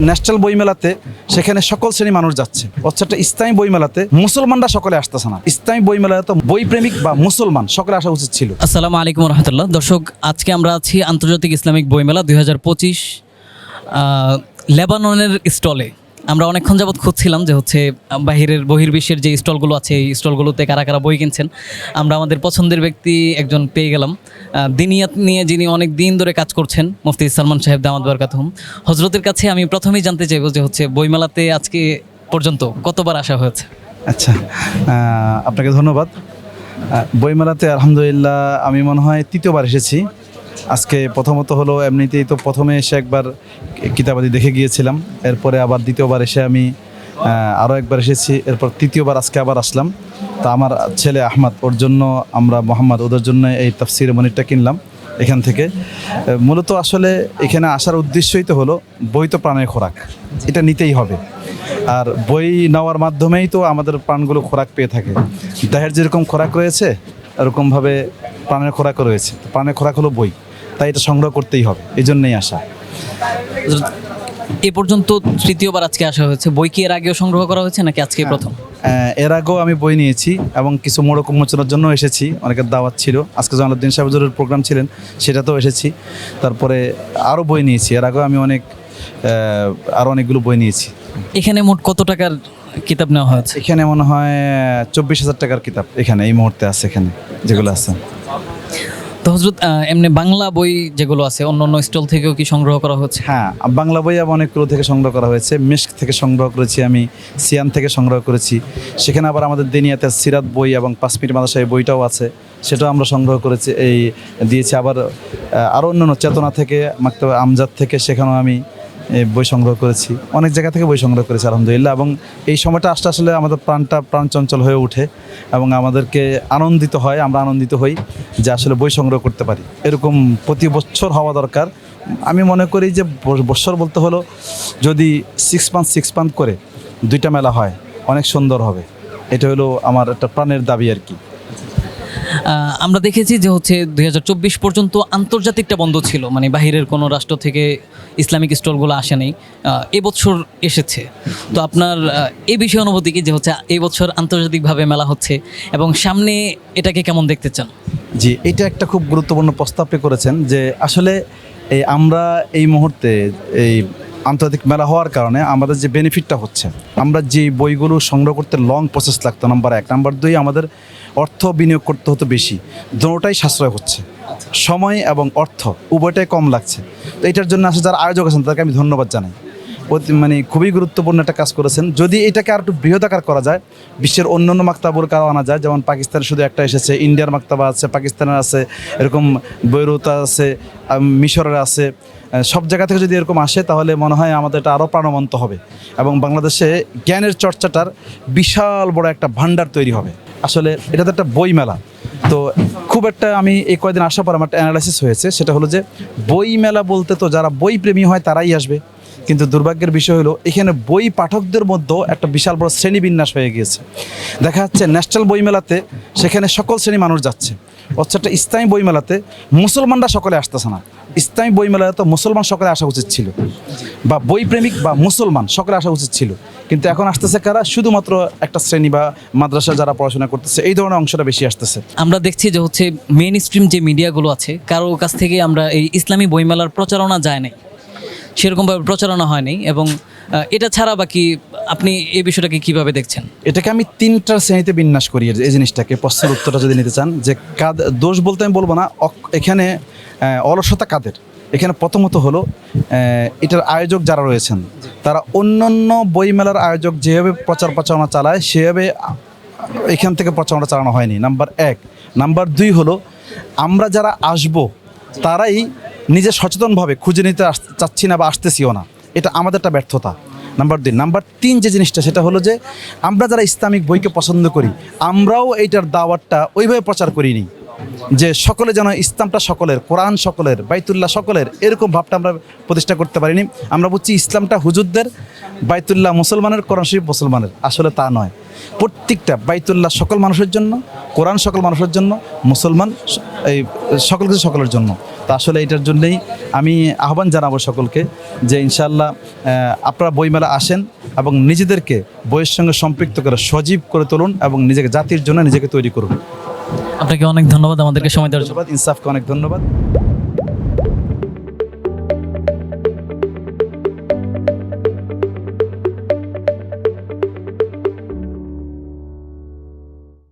National বইমেলাতে সেখানে সকল শ্রেণী মানুষ যাচ্ছে, হচ্ছে একটা ইসলামী বইমেলাতে মুসলমানরা সকলে আসতেছে না। ইসলামী বইমেলাতে তো বই প্রেমিক বা মুসলমান সকলে আসা উচিত ছিল। আসসালামু আলাইকুম রহমতুল্লাহ। দর্শক, আজকে আমরা আছি আন্তর্জাতিক ইসলামিক বইমেলা 2025 লেবাননের স্টলে। আমরা অনেকক্ষণ যাবৎ খুঁজছিলাম যে বহির্বিশ্বের যে স্টলগুলো আছে এই স্টলগুলোতে কারা কারা বই কিনছেন। আমরা আমাদের পছন্দের ব্যক্তি একজন পেয়ে গেলাম, দিনিয়াত নিয়ে যিনি অনেক দিন ধরে কাজ করছেন, মুফতি সালমান সাহেব দামাত বারাকাতুহুম। হজরতের কাছে আমি প্রথমেই জানতে চাইবো যে বইমেলাতে আজকে পর্যন্ত কতবার আসা হয়েছে? আচ্ছা, আপনাকে ধন্যবাদ। বইমেলাতে আলহামদুলিল্লাহ আমি মনে হয় তৃতীয়বার এসেছি। আজকে প্রথমত হলো এমনিতেই তো প্রথমে এসে একবার কিতাবাদি দেখে গিয়েছিলাম, এরপরে আবার দ্বিতীয়বার এসে আমি আরও একবার এসেছি, এরপর তৃতীয়বার আজকে আবার আসলাম। তা আমার ছেলে আহমদ, ওর জন্য আমরা মোহাম্মদ, ওদের জন্য এই তাফসিরে মনিরটা কিনলাম এখান থেকে। মূলত আসলে এখানে আসার উদ্দেশ্যই তো হলো বই তো প্রাণের খোরাক, এটা নিতেই হবে। আর বই নেওয়ার মাধ্যমেই তো আমাদের প্রাণগুলো খোরাক পেয়ে থাকে। দেহের যেরকম খোরাক রয়েছে এরকমভাবে প্রাণের খোরাকও রয়েছে। প্রাণের খোরাক হলো বই, তাই এটা সংগ্রহ করতেই হবে, এই জন্যই আসা। এ পর্যন্ত তৃতীয়বার আজকে আসা হয়েছে। বই কি এর আগেও সংগ্রহ করা হয়েছে নাকি আজকে প্রথম? এর আগেও আমি বই নিয়েছি এবং কিছু মোড়ক উন্মোচনের জন্য এসেছি, অনেকের দাওয়াত ছিল। আজকে জালালউদ্দিন সাহেবের প্রোগ্রাম ছিলেন, সেটাতেও এসেছি। তারপরে আরও বই নিয়েছি, এর আগেও আমি আরও অনেকগুলো বই নিয়েছি। এখানে মোট কত টাকার কিতাব নেওয়া হয়েছে? এখানে মনে হয় 24,000 টাকার কিতাব এখানে এই মুহূর্তে আছে, এখানে যেগুলো আছে। তো হজরত, এমনি বাংলা বই যেগুলো আছে অন্য অন্য স্টল থেকেও কি সংগ্রহ করা হচ্ছে? হ্যাঁ, বাংলা বই অনেকগুলো থেকে সংগ্রহ করা হয়েছে। মেশক থেকে সংগ্রহ করেছি আমি, সিয়ান থেকে সংগ্রহ করেছি। সেখানে আবার আমাদের দিনিয়াতের সিরাত বই এবং 5 মিনিট মাদ্রাসায় বইটাও আছে, সেটাও আমরা সংগ্রহ করেছি, দিয়েছি। আবার আরও অন্যান্য চেতনা থেকে, মাকতাবা আমজাদ থেকে, সেখানেও আমি বই সংগ্রহ করেছি। অনেক জায়গা থেকে বই সংগ্রহ করেছি আলহামদুলিল্লাহ। এবং এই সময়টা আসলে আমাদের প্রাণ চঞ্চল হয়ে ওঠে এবং আমাদেরকে আনন্দিত হয়, আমরা আনন্দিত হই যে আসলে বই সংগ্রহ করতে পারি। এরকম প্রতি বছর হওয়া দরকার। আমি মনে করি যে বছর বলতে হলো যদি 6 মান্থ করে 2টা মেলা হয় অনেক সুন্দর হবে। এটা হলো আমার একটা প্রাণের দাবি আর কি। আমরা দেখেছি যে 2024 পর্যন্ত আন্তর্জাতিকটা বন্ধ ছিল, মানে বাহিরের কোনো রাষ্ট্র থেকে ইসলামিক স্টলগুলো আসে নাই, এবছর এসেছে। তো আপনার এই বিষয়ে অনুভূতি কি যে এই বছর আন্তর্জাতিকভাবে মেলা হচ্ছে এবং সামনে এটাকে কেমন দেখতে চান? জি, এটা একটা খুব গুরুত্বপূর্ণ প্রস্তাব করেছেন যে আসলে আমরা এই মুহূর্তে এই আন্তর্জাতিক মেলা হওয়ার কারণে আমাদের যে বেনিফিটটা হচ্ছে, আমরা যে বইগুলো সংগ্রহ করতে লং প্রসেস লাগতো, নাম্বার 1, নাম্বার 2 আমাদের অর্থ বিনিয়োগ করতে হতো বেশি, দুটোটাই সাশ্রয় হচ্ছে, সময় এবং অর্থ উভয়টাই কম লাগছে। তো এটার জন্য আসলে যারা আয়োজক আছেন তাদেরকে আমি ধন্যবাদ জানাই। খুবই গুরুত্বপূর্ণ একটা কাজ করেছেন। যদি এটাকে আর একটু বৃহদাকার করা যায়, বিশ্বের অন্যান্য মাক্তাবুর কারো আনা যায়, যেমন পাকিস্তানের শুধু একটা এসেছে, ইন্ডিয়ার মাক্তাবা আছে, পাকিস্তানের আছে, এরকম বৈরুতা আছে, মিশরের আছে, সব জায়গা থেকে যদি এরকম আসে তাহলে মনে হয় আমাদের এটা আরও প্রাণবন্ত হবে এবং বাংলাদেশে জ্ঞানের চর্চাটার বিশাল বড় একটা ভান্ডার তৈরি হবে। আসলে এটা তো একটা বই মেলা, তো খুব একটা আমি এই কয়েকদিন আসার পর আমার একটা অ্যানালাইসিস হয়েছে, সেটা হলো যে বই মেলা বলতে তো যারা বই প্রেমী হয় তারাই আসবে, কিন্তু দুর্ভাগ্যের বিষয় হলো এখানে বই পাঠকদের মধ্যেও একটা বিশাল বড় শ্রেণীবিন্যাস হয়ে গিয়েছে। দেখা যাচ্ছে ন্যাশনাল বইমেলাতে সেখানে সকল শ্রেণী মানুষ যাচ্ছে, হচ্ছে একটা ইসলামী বইমেলাতে মুসলমানরা সকলে আসতেছে না। ইসলামী বইমেলাতে তো মুসলমান সকলে আসা উচিত ছিল, বা বই প্রেমিক বা মুসলমান সকলে আসা উচিত ছিল, কিন্তু এখন আসতেছে কারা? শুধুমাত্র একটা শ্রেণী বা মাদ্রাসা যারা পড়াশোনা করতেছে, এই ধরনের অংশটা বেশি আসতেছে। আমরা দেখছি যে মেইন স্ট্রিম যে মিডিয়াগুলো আছে কারোর কাছ থেকে আমরা এই ইসলামী বইমেলার প্রচারণা যায় নাই, সেরকমভাবে প্রচারণা হয়নি। এবং এটা ছাড়া বাকি আপনি এই বিষয়টাকে কীভাবে দেখছেন? এটাকে আমি 3টা শ্রেণীতে বিন্যাস করি এই জিনিসটাকে। প্রশ্নের উত্তরটা যদি নিতে চান যে দোষ বলতে আমি বলবো না, এখানে অলসতা কাদের। এখানে প্রথমত হলো এটার আয়োজক যারা রয়েছেন তারা অন্যান্য বইমেলার আয়োজক যেভাবে প্রচারণা চালায় সেভাবে এখান থেকে প্রচারণা চালানো হয়নি, নাম্বার 1। নাম্বার 2 হলো আমরা যারা আসব তারাই নিজে সচেতনভাবে খুঁজে নিতে চাচ্ছি না বা আসতেছিও না, এটা আমাদের একটা ব্যর্থতা। নাম্বার 2। নাম্বার 3 যে জিনিসটা, সেটা হলো যে আমরা যারা ইসলামিক বইকে পছন্দ করি আমরাও এইটার দাওয়াতটা ওইভাবে প্রচার করিনি যে সকলে যেন ইসলামটা সকলের, কোরআন সকলের, বাইতুল্লাহ সকলের, এরকম ভাবটা আমরা প্রতিষ্ঠা করতে পারিনি। আমরা বুঝছি ইসলামটা হুজুরদের, বাইতুল্লাহ মুসলমানের, কোরআন শরীফ মুসলমানের, আসলে তা নয়। প্রত্যেকটা বাইতুল্লাহ সকল মানুষের জন্য, কোরআন সকল মানুষের জন্য, মুসলমান এই সকল কিছু সকলের জন্য। তা আসলে এটার জন্যই আমি আহ্বান জানাবো সকলকে যে ইনশাআল্লাহ আপনারা বইমেলা আসেন এবং নিজেদেরকে বইয়ের সঙ্গে সম্পৃক্ত করে সজীব করে তুলুন এবং নিজেকে জাতির জন্য নিজেকে তৈরি করুন। আপনাকে অনেক ধন্যবাদ আমাদেরকে সময় দেওয়ার জন্য। ধন্যবাদ, ইনসাফকে অনেক ধন্যবাদ।